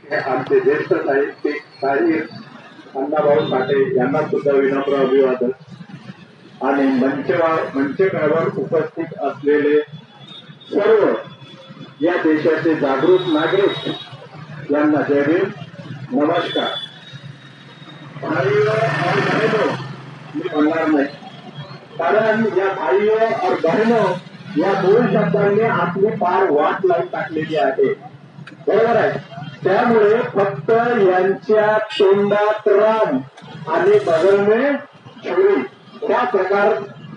हे आमचे ज्येष्ठ साहित्यिक साहिर अण्णाभाऊ साठे यांना सुद्धा विनम्र अभिवादन आणि मंचकावर उपस्थित असलेले सर्व या देशाचे जागृत नागरिक यांना जय भीम, नमस्कार। भाइयों और बहनों मी म्हणणार नाही, कारण या भाइयों और बहनों या दोन शब्दांनी आपली पार वाट लावून टाकलेली आहे, बरोबर आहे। त्यामुळे फक्त यांच्या तोंडात राम आणि बगल में छुरी हा प्रकार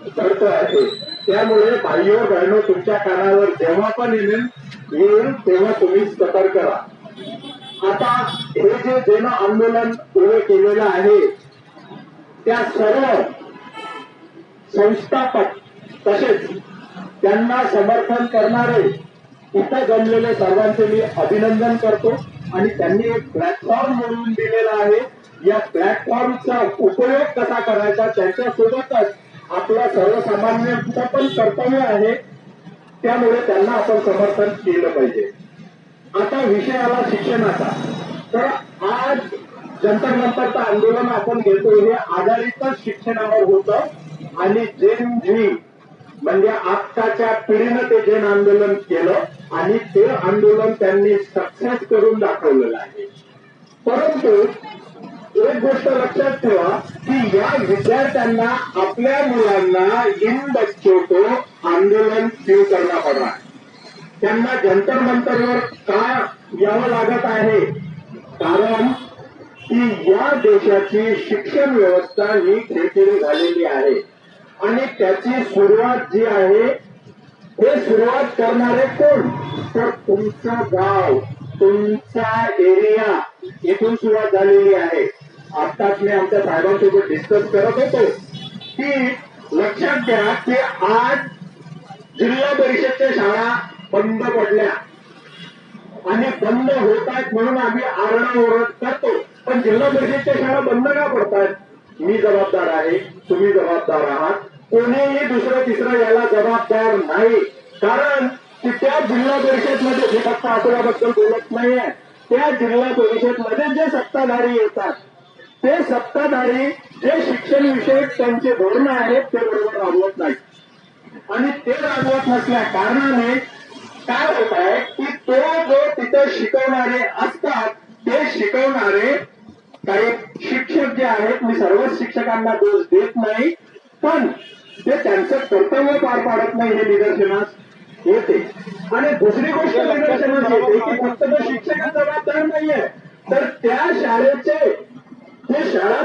घडतो आहे। त्यामुळे भाइयों बहनों तुमच्या कानावर जेव्हा पण येईल तेव्हा तुम्ही सतर्क राहा। आता हे जे जन आंदोलन उभे केलेलं आहे त्या सर्व संस्थापक तसेच त्यांना समर्थन करणारे इथं जमलेले सर्वांचे मी अभिनंदन करतो आणि त्यांनी एक प्लॅटफॉर्म मिळवून दिलेला आहे। या प्लॅटफॉर्मचा उपयोग कसा करायचा त्यांच्यासोबतच आपला सर्वसामान्यांचं पण कर्तव्य आहे, त्यामुळे त्यांना आपण समर्थन केलं पाहिजे। आता विषय आला शिक्षणाचा, तर आज जंतर मंतरचं आंदोलन आपण घेतो हे आधारितच शिक्षणावर होतं आणि जेन म्हणजे आत्ताच्या पिढीनं ते जन आंदोलन केलं आणि ते आंदोलन त्यांनी सक्सेस करून दाखवलेलं आहे। परंतु एक गोष्ट लक्षात ठेवा की या विद्यार्थ्यांना आपल्या मुलांना इन बच्चों को आंदोलन क्यों करना पड़ रहा है, त्यांना जंतर मंतरवर का यावं लागत आहे, कारण की या देशाची शिक्षण व्यवस्था ही खिळखिळी झालेली आहे आणि त्याची सुरुवात जी आहे हे सुरुवात करणारे कोण, तर तुमचं गाव तुमचा एरिया इथून सुरुवात झालेली आहे। आत्ताच मी आमच्या साहेबांसोबत डिस्कस करत होतो की लक्षात घ्या की आज जिल्हा परिषदच्या शाळा बंद पडल्या आणि बंद होत आहेत म्हणून आम्ही आरडाओरड करतो, पण जिल्हा परिषदच्या शाळा बंद का पडतायत? मी जबाबदार आहे, तुम्ही जबाबदार आहात, कोणीही दुसरं तिसरं याला जबाबदार नाही। कारण की त्या जिल्हा परिषदमध्ये जे फक्त आठवड्याबद्दल बोलत नाहीये, त्या जिल्हा परिषदमध्ये जे सत्ताधारी येतात ते सत्ताधारी जे शिक्षण विषयक त्यांचे धोरण आहेत ते बरोबर राबवत नाहीत आणि ते राबवत नसल्या कारणाने काय होत आहे की तो जो तिथं शिकवणारे असतात ते शिकवणारे काही शिक्षक जे आहेत, मी सर्वच शिक्षकांना दोष देत नाही, पण ते त्यांचं कर्तव्य पार पाडत नाही हे निदर्शनास येते। आणि दुसरी गोष्ट निदर्शनास येते की फक्त तो शिक्षक जबाबदार नाहीये, तर त्या शाळेचे जे शाळा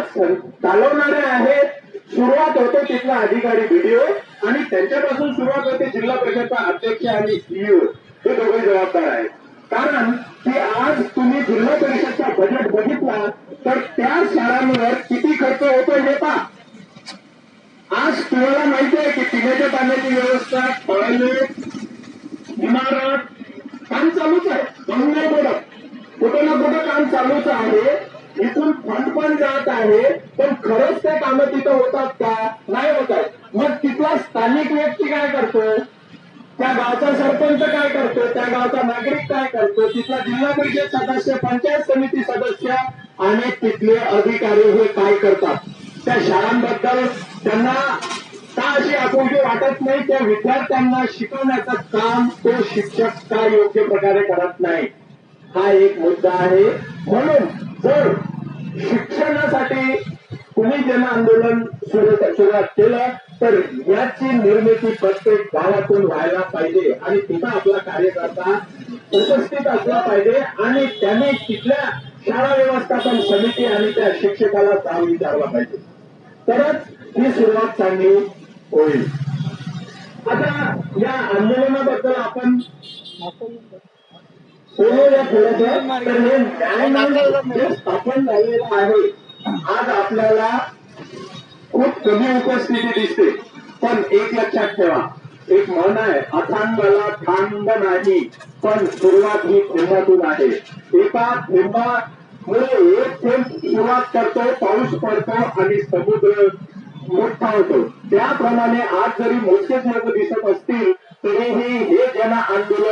चालवणारे आहेत, सुरुवात होते तिथला अधिकारी व्हिडिओ आणि त्यांच्यापासून सुरुवात होते जिल्हा परिषदचा अध्यक्ष आणि सीईओ, हे दोघे जबाबदार आहेत। कारण की आज तुम्ही जिल्हा परिषदचा बजेट बघितला तर त्या शाळांवर किती खर्च होतो हे पहा। आज तुम्हाला माहिती आहे की पिण्याच्या पाण्याची व्यवस्था, टॉयलेट, इमारत काम चालूच आहे, म्हणून नाही बोलत, कुठं ना कुठं काम चालूच आहे, इथून फंड पण जात आहे, पण खरंच ते कामं तिथं होतात का? नाही होत आहे। मग तिथला स्थानिक व्यक्ती काय करतो, त्या गावचा सरपंच काय करतो, त्या गावचा नागरिक काय करतो, तिथला जिल्हा परिषद सदस्य, पंचायत समिती सदस्य आणि तिथले अधिकारी हे काय करतात? त्या शाळांबद्दल त्यांना का अशी आपुलकी वाटत नाही? त्या विद्यार्थ्यांना शिकवण्याचं काम तो शिक्षक का योग्य प्रकारे करत नाही? हा एक मुद्दा आहे। म्हणून जर शिक्षणासाठी तुम्ही जन आंदोलन सुरुवात केलं तर याची निर्मिती प्रत्येक गावातून व्हायला पाहिजे आणि तिथं आपला कार्यकर्ता उपस्थित असला पाहिजे आणि त्याने तिथल्या शाळा व्यवस्थापन समिती आणि त्या शिक्षकाला जाऊन विचारला पाहिजे, तरच ही सुरुवात चांगली होईल। आता या आंदोलनाबद्दल आपण बोलूया थोडंसं, तर हे न्यायमंच स्थापन झालेलं आहे। आज आपल्याला खूप कमी उपस्थिती दिसते, पण एक लक्षात ठेवा, एक म्हण आहे, अथांगाला थांब नाही पण सुरुवात ही थेंबातून आहे। एका थेंबामुळे एक थेंब सुरुवात करतो, पाऊस पडतो आणि समुद्र मोठा होतो। त्याप्रमाणे आज जरी मोजकेच लोक दिसत असतील तरीही हे जन आंदोलन